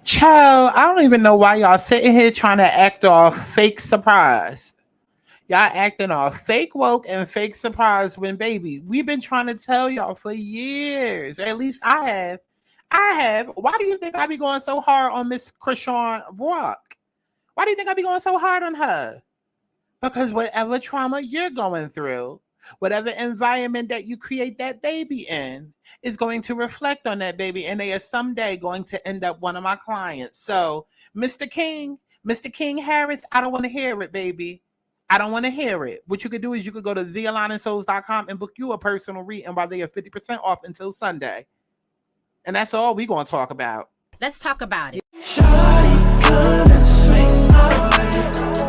Child, I don't even know why y'all sitting here trying to act all fake surprised. Y'all acting all fake woke and fake surprised when, baby, we've been trying to tell y'all for years. Or at least I have. I have. Why do you think I be going so hard on Miss Krishan Rock? Why do you think I be going so hard on her? Because whatever trauma you're going through, whatever environment that you create that baby in, is going to reflect on that baby, and they are someday going to end up one of my clients. So, Mr. King Harris, I don't want to hear it, baby. I don't want to hear it. What you could do is you could go to thealigningsouls.com and book you a personal reading while they are 50% off until Sunday. And that's all we're going to talk about. Let's talk about it. Shawty, come and swing my way.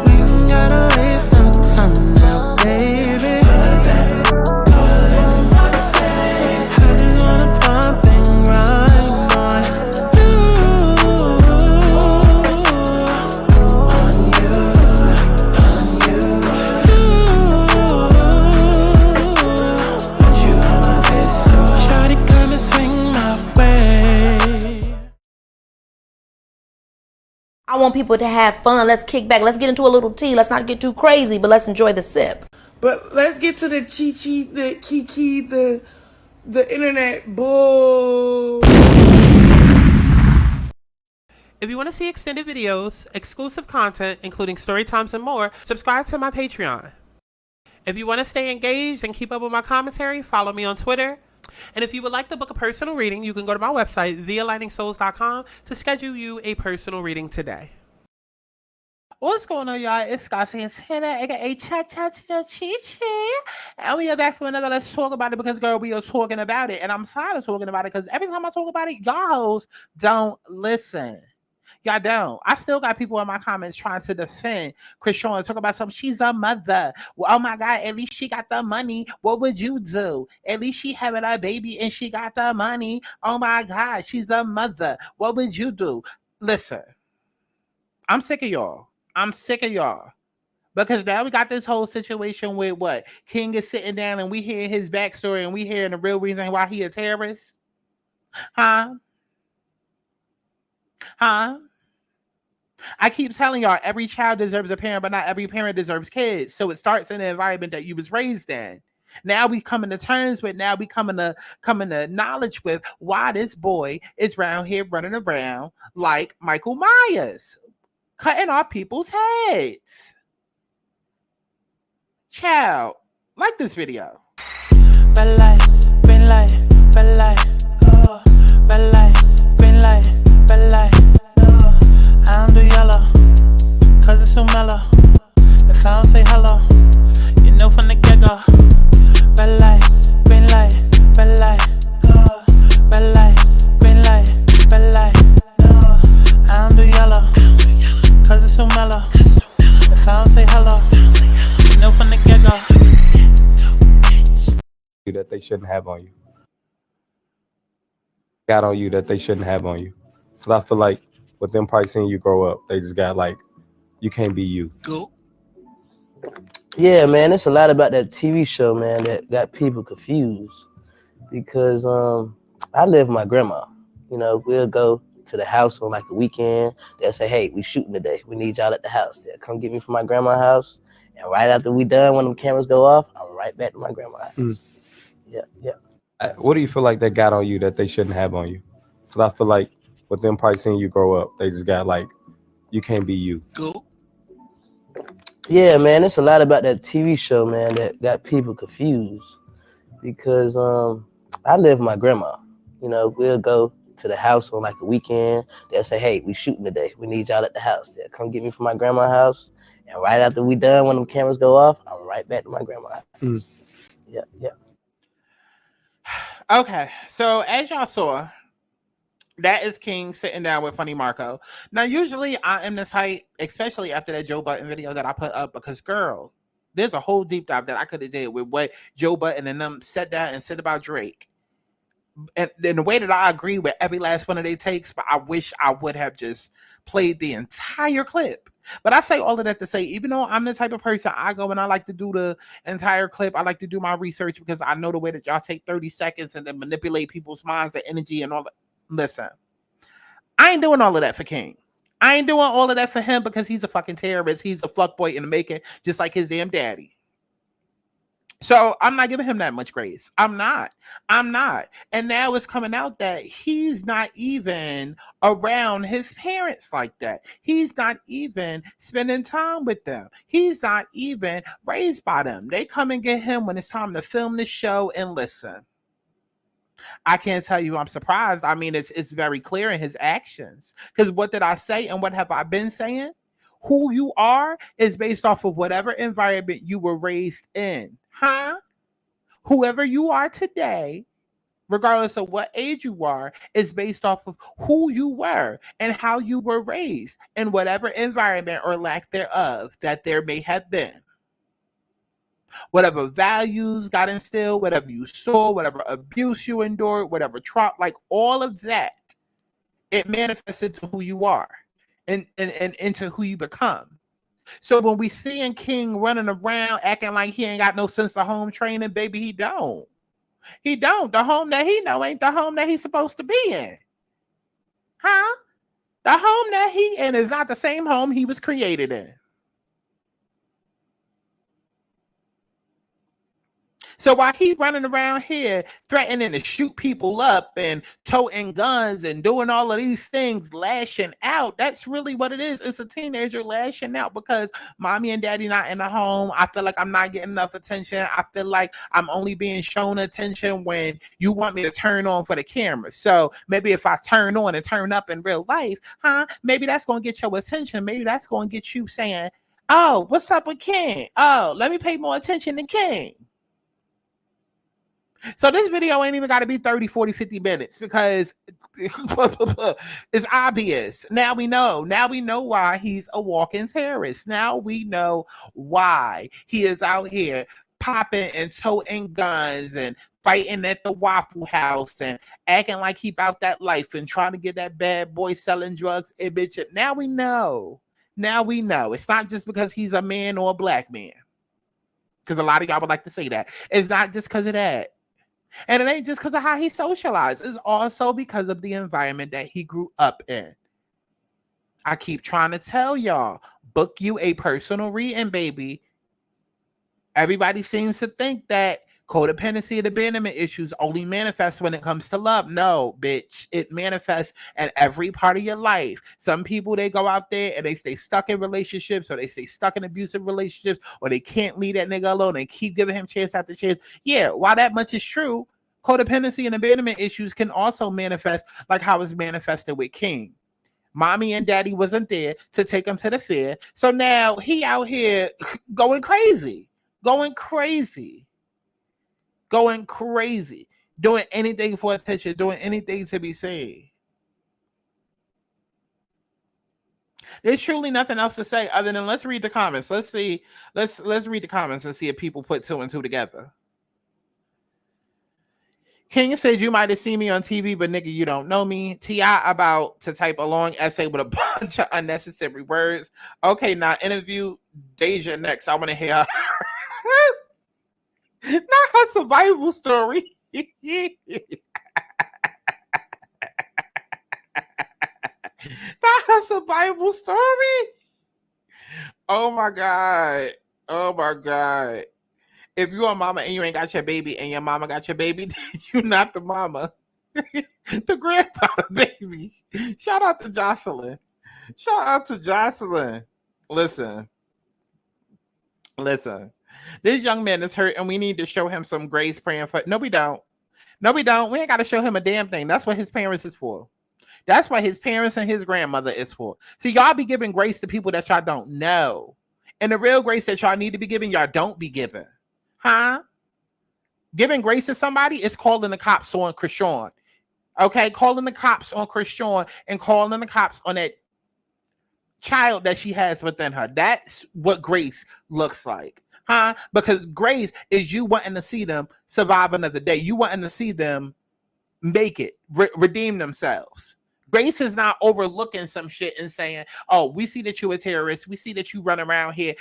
We ain't gotta waste no time now, baby. Put that all in my face. I just wanna bump and grind on you. On you, on you. Want you on my face, so shawty, come and swing my way. I want people to have fun. Let's kick back. Let's get into a little tea. Let's not get too crazy, but let's enjoy the sip. But let's get to the chi-chi, the kiki, the internet bull. If you want to see extended videos, exclusive content, including story times and more, subscribe to my Patreon. If you want to stay engaged and keep up with my commentary, follow me on Twitter. And if you would like to book a personal reading, you can go to my website, thealigningsouls.com, to schedule you a personal reading today. What's going on, y'all? It's Scott Santana, aka Cha-Cha-Cha-Chi-Chi. And we are back for another Let's Talk About It, because, girl, we are talking about it. And I'm tired of talking about it, because every time I talk about it, y'all hoes don't listen. Y'all don't. I still got people in my comments trying to defend Krishan, talk about something. She's a mother. Well, oh my God, at least she got the money. What would you do? At least she having a baby and she got the money. Oh my God, she's a mother. What would you do? Listen, I'm sick of y'all. I'm sick of y'all. Because now we got this whole situation with what? King is sitting down and we hear his backstory and we hearing the real reason why he a terrorist. Huh? I keep telling y'all, every child deserves a parent, but not every parent deserves kids. So it starts in the environment that you was raised in. Now we coming to terms with, now we coming to knowledge with why this boy is around here running around like Michael Myers, cutting off people's heads. Child, like this video. Bad life, been like, bad life, oh, bad life, been like, bad life. I don't do yellow, cause it's so mellow. If I don't say hello, you know from the get-go. Bad life, been like, bad life, oh, bad life, been like, bad life. I don't do yellow, cause it's so mellow. If I don't say hello, you know from the get-go. That they shouldn't have on you. Got on you that they shouldn't have on you. Because I feel like with them probably seeing you grow up, they just got like, you can't be you. Go. Yeah, man, it's a lot about that TV show, man, that got people confused. Because I live with my grandma. You know, we'll go to the house on like a weekend. They'll say, hey, we shooting today. We need y'all at the house. They'll come get me from my grandma's house. And right after we done, when the cameras go off, I'm right back to my grandma's house. Mm. Yeah. What do you feel like that got on you that they shouldn't have on you? Because I feel like with them probably seeing you grow up, they just got like, you can't be you. Go. Yeah, man, it's a lot about that TV show, man, that got people confused. Because I live with my grandma. You know, we'll go to the house on like a weekend. They'll say, hey, we shooting today. We need y'all at the house. They'll come get me from my grandma's house. And right after we done, when the cameras go off, I'm right back to my grandma's house. Mm. Yeah. Okay, so as y'all saw, that is King sitting down with Funny Marco. Now, usually I am the type, especially after that Joe Budden video that I put up, because, girl, there's a whole deep dive that I could have did with what Joe Budden and them sat down and said about Drake. And in the way that I agree with every last one of their takes, but I wish I would have just played the entire clip. But I say all of that to say, even though I'm the type of person, I go and I like to do the entire clip. I like to do my research because I know the way that y'all take 30 seconds and then manipulate people's minds and energy and all that. Listen, I ain't doing all of that for King. I ain't doing all of that for him because he's a fucking terrorist. He's a fuckboy in the making, just like his damn daddy. So I'm not giving him that much grace. I'm not. And now it's coming out that he's not even around his parents like that. He's not even spending time with them. He's not even raised by them. They come and get him when it's time to film the show and listen. I can't tell you I'm surprised. I mean, it's very clear in his actions. Because what did I say and what have I been saying? Who you are is based off of whatever environment you were raised in. Huh? Whoever you are today, regardless of what age you are, is based off of who you were and how you were raised in whatever environment or lack thereof that there may have been. Whatever values got instilled, whatever you saw, whatever abuse you endured, whatever trauma, like all of that, it manifested to who you are and into who you become. So when we seeing King running around acting like he ain't got no sense of home training, baby, he don't. He don't. The home that he know ain't the home that he's supposed to be in. Huh? The home that he in is not the same home he was created in. So while he running around here threatening to shoot people up and toting guns and doing all of these things, lashing out, that's really what it is. It's a teenager lashing out because mommy and daddy not in the home. I feel like I'm not getting enough attention. I feel like I'm only being shown attention when you want me to turn on for the camera. So maybe if I turn on and turn up in real life, maybe that's going to get your attention. Maybe that's going to get you saying, oh, what's up with King? Oh, let me pay more attention to King. So this video ain't even got to be 30, 40, 50 minutes because it's obvious. Now we know. Now we know why he's a walking terrorist. Now we know why he is out here popping and toting guns and fighting at the Waffle House and acting like he about that life and trying to get that bad boy selling drugs image. Now we know. Now we know. It's not just because he's a man or a black man. Because a lot of y'all would like to say that. It's not just because of that. And it ain't just because of how he socialized. It's also because of the environment that he grew up in. I keep trying to tell y'all, book you a personal reading, baby. Everybody seems to think that codependency and abandonment issues only manifest when it comes to love. No, bitch. It manifests in every part of your life. Some people, they go out there and they stay stuck in relationships, or they stay stuck in abusive relationships, or they can't leave that nigga alone. They keep giving him chance after chance. Yeah, while that much is true, codependency and abandonment issues can also manifest like how it's manifested with King. Mommy and daddy wasn't there to take him to the fair. So now he out here going crazy, doing anything for attention, doing anything to be seen. There's truly nothing else to say other than let's read the comments. Let's read the comments and see if people put two and two together. King said, you might have seen me on TV, but nigga, you don't know me. T.I. about to type a long essay with a bunch of unnecessary words. Okay, now interview Deja next. I want to hear her. Not her survival story. Not her survival story. Oh my God. If you're a mama and you ain't got your baby and your mama got your baby, you're not the mama. The grandpa baby. Shout out to Jocelyn. Listen. This young man is hurt and we need to show him some grace praying for. No, we don't. We ain't got to show him a damn thing. That's what his parents is for. That's what his parents and his grandmother is for. See, y'all be giving grace to people that y'all don't know. And the real grace that y'all need to be giving, y'all don't be giving. Huh? Giving grace to somebody is calling the cops on Krishan. Okay? Calling the cops on Krishan and calling the cops on that child that she has within her. That's what grace looks like. Huh? Because grace is you wanting to see them survive another day. You wanting to see them make it, redeem themselves. Grace is not overlooking some shit and saying, oh, we see that you're a terrorist. We see that you run around here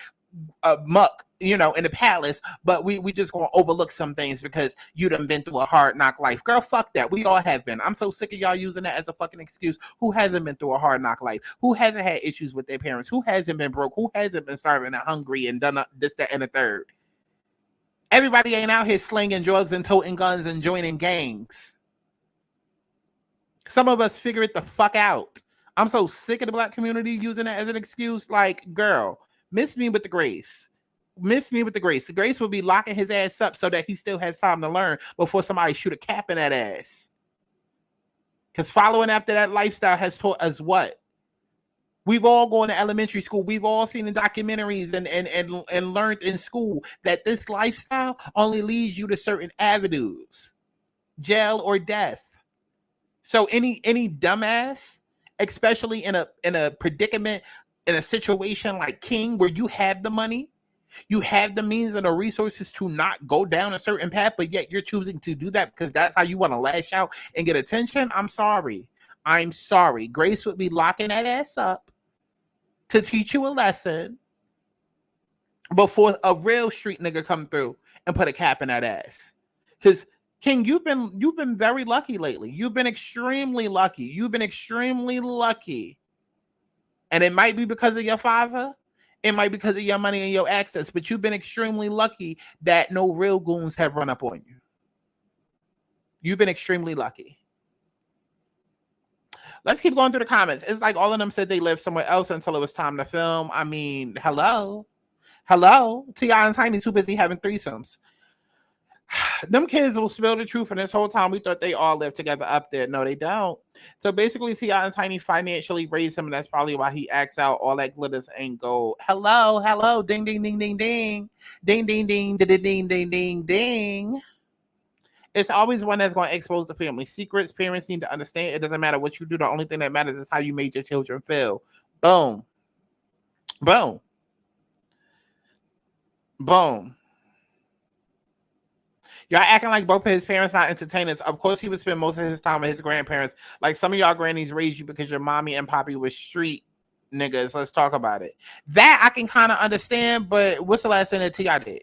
muck, you know, in the palace, but we just gonna overlook some things because you done been through a hard knock life. Girl, fuck that. We all have been. I'm so sick of y'all using that as a fucking excuse. Who hasn't been through a hard knock life? Who hasn't had issues with their parents? Who hasn't been broke? Who hasn't been starving and hungry and done this, that, and the third? Everybody ain't out here slinging drugs and toting guns and joining gangs. Some of us figure it the fuck out. I'm so sick of the black community using that as an excuse. Like, girl, miss me with the grace. Miss me with the grace. The grace will be locking his ass up so that he still has time to learn before somebody shoot a cap in that ass. Because following after that lifestyle has taught us what? We've all gone to elementary school. We've all seen the documentaries and learned in school that this lifestyle only leads you to certain avenues, jail or death. So any dumbass, especially in a predicament, in a situation like King, where you have the money, you have the means and the resources to not go down a certain path, but yet you're choosing to do that because that's how you want to lash out and get attention. I'm sorry. Grace would be locking that ass up to teach you a lesson before a real street nigga come through and put a cap in that ass. Because King, you've been very lucky lately. You've been extremely lucky. And it might be because of your father. It might be because of your money and your access, but you've been extremely lucky that no real goons have run up on you. You've been extremely lucky. Let's keep going through the comments. It's like all of them said they lived somewhere else until it was time to film. I mean, hello. T.I. and Tiny too busy having threesomes. Them kids will spill the truth, and this whole time we thought they all lived together up there. No, they don't. So basically, T.I. and Tiny financially raised him, and that's probably why he acts out all that glitters ain't gold. Hello, ding, ding, ding, ding, ding. Ding, ding, ding, ding, ding, ding, ding, ding. It's always one that's going to expose the family secrets. Parents need to understand it doesn't matter what you do. The only thing that matters is how you made your children feel. Boom. Boom. Boom. Y'all acting like both of his parents not entertainers. Of course, he would spend most of his time with his grandparents. Like some of y'all grannies raised you because your mommy and poppy was street niggas. Let's talk about it. That I can kind of understand, but what's the last thing that T.I. did?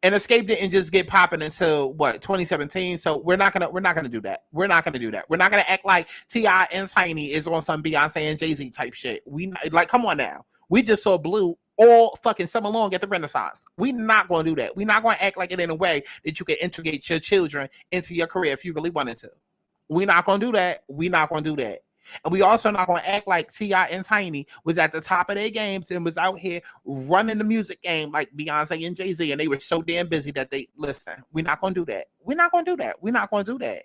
And Escape didn't just get popping until what, 2017. So we're not gonna do that. We're not gonna act like T.I. and Tiny is on some Beyonce and Jay-Z type shit. Like, come on now. We just saw Blue all fucking summer long at the Renaissance. We're not gonna do that. We're not gonna act like it in a way that you can integrate your children into your career if you really wanted to. We're not gonna do that. And we also not going to act like T.I. and Tiny was at the top of their games and was out here running the music game like Beyonce and Jay-Z, and they were so damn busy that we're not going to do that.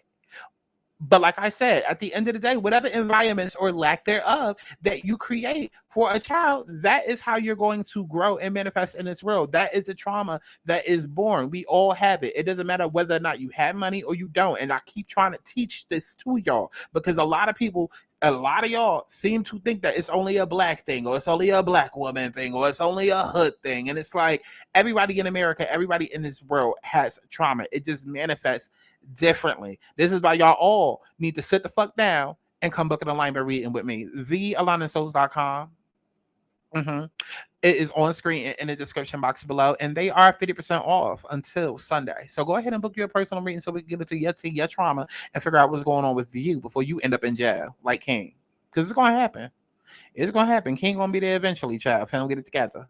But like I said, at the end of the day, whatever environments or lack thereof that you create for a child, that is how you're going to grow and manifest in this world. That is the trauma that is born. We all have it. It doesn't matter whether or not you have money or you don't. And I keep trying to teach this to y'all because a lot of y'all seem to think that it's only a black thing, or it's only a black woman thing, or it's only a hood thing. And it's like everybody in America, everybody in this world has trauma. It just manifests differently. This is why y'all all need to sit the fuck down and come book an alignment reading with me. thealignmentsouls.com. It is on screen in the description box below, and they are 50% off until Sunday. So go ahead and book your personal reading so we can get into your trauma and figure out what's going on with you before you end up in jail like King. Because it's going to happen. It's going to happen. King going to be there eventually, child, if he don't get it together.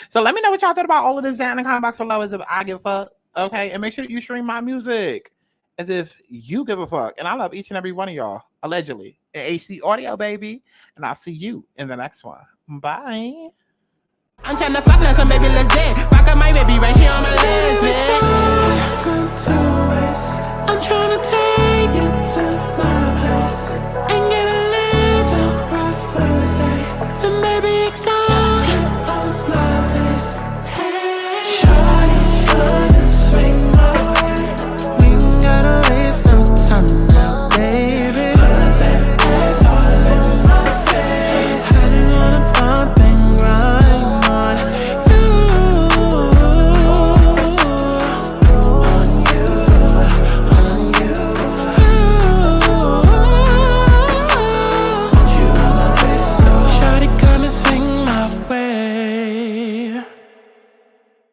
So let me know what y'all thought about all of this down in the comment box below as if I give a fuck. Okay, and make sure you stream my music as if you give a fuck. And I love each and every one of y'all, allegedly. HD audio, baby. And I'll see you in the next one. Bye. I'm trying to fuck now, so baby, let's dance. Fuck up my baby right here on my legs. I'm trying to take